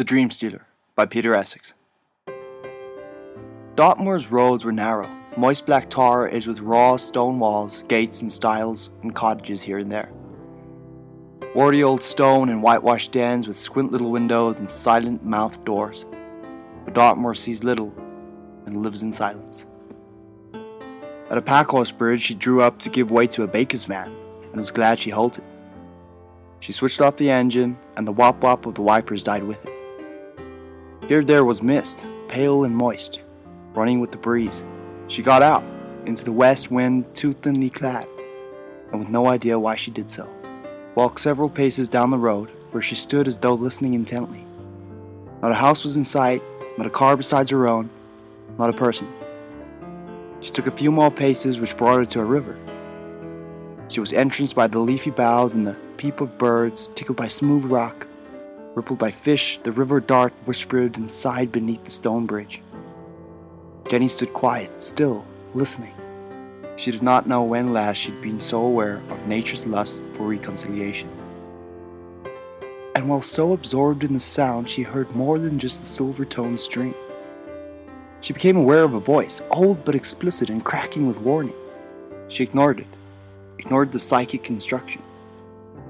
The Dreamstealer by Peter Essex. Dartmoor's roads were narrow, moist black tar edged with raw stone walls, gates and stiles, and cottages here and there. Warty old stone and whitewashed dens with squint little windows and silent-mouthed doors. But Dartmoor sees little and lives in silence. At a packhorse bridge, she drew up to give way to a baker's van, and was glad she halted. She switched off the engine, and the wop-wop of the wipers died with it. Here there was mist, pale and moist, running with the breeze. She got out, into the west wind too thinly clad, and with no idea why she did so, walked several paces down the road, where she stood as though listening intently. Not a house was in sight, not a car besides her own, not a person. She took a few more paces which brought her to a river. She was entranced by the leafy boughs and the peep of birds, tickled by smooth rock, rippled by fish. The river dart whispered and sighed beneath the stone bridge. Jenny stood quiet, still, listening. She did not know when last she'd been so aware of nature's lust for reconciliation. And while so absorbed in the sound, she heard more than just the silver-toned stream. She became aware of a voice, old but explicit and cracking with warning. She ignored it, ignored the psychic instruction,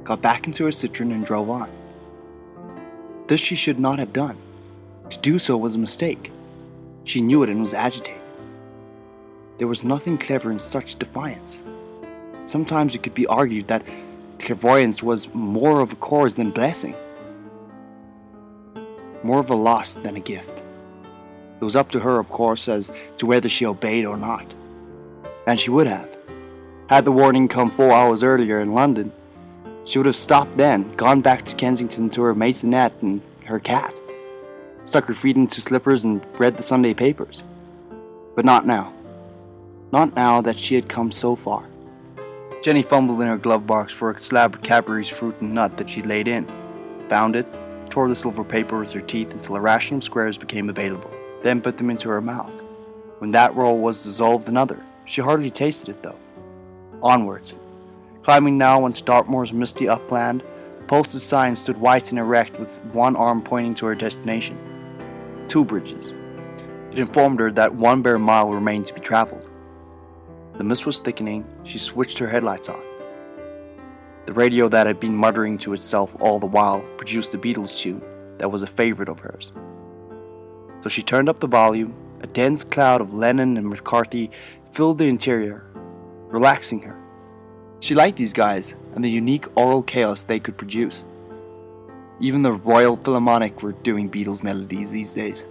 got back into her citron and drove on. This she should not have done. To do so was a mistake. She knew it and was agitated. There was nothing clever in such defiance. Sometimes it could be argued that clairvoyance was more of a curse than blessing, more of a loss than a gift. It was up to her, of course, as to whether she obeyed or not. And she would have. Had the warning come 4 hours earlier in London, she would have stopped then, gone back to Kensington to her maisonette and her cat, stuck her feet into slippers and read the Sunday papers. But not now. Not now that she had come so far. Jenny fumbled in her glove box for a slab of Cadbury's fruit and nut that she'd laid in, found it, tore the silver paper with her teeth until a ration of squares became available, then put them into her mouth. When that roll was dissolved, another. She hardly tasted it, though. Onwards. Climbing now onto Dartmoor's misty upland, a posted sign stood white and erect with one arm pointing to her destination. 2 bridges. It informed her that 1 bare mile remained to be traveled. The mist was thickening. She switched her headlights on. The radio that had been muttering to itself all the while produced a Beatles tune that was a favorite of hers. So she turned up the volume. A dense cloud of Lennon and McCarthy filled the interior, relaxing her. She liked these guys and the unique aural chaos they could produce. Even the Royal Philharmonic were doing Beatles melodies these days.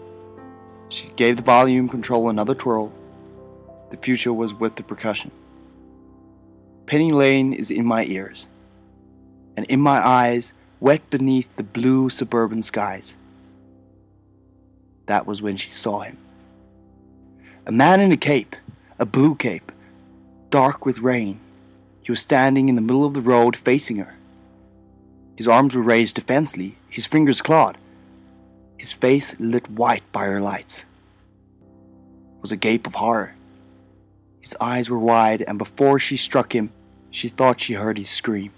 She gave the volume control another twirl. The future was with the percussion. Penny Lane is in my ears, and in my eyes, wet beneath the blue suburban skies. That was when she saw him. A man in a cape, a blue cape, dark with rain. He was standing in the middle of the road facing her. His arms were raised defensively, his fingers clawed, his face lit white by her lights. It was a gape of horror. His eyes were wide, and before she struck him, she thought she heard his scream.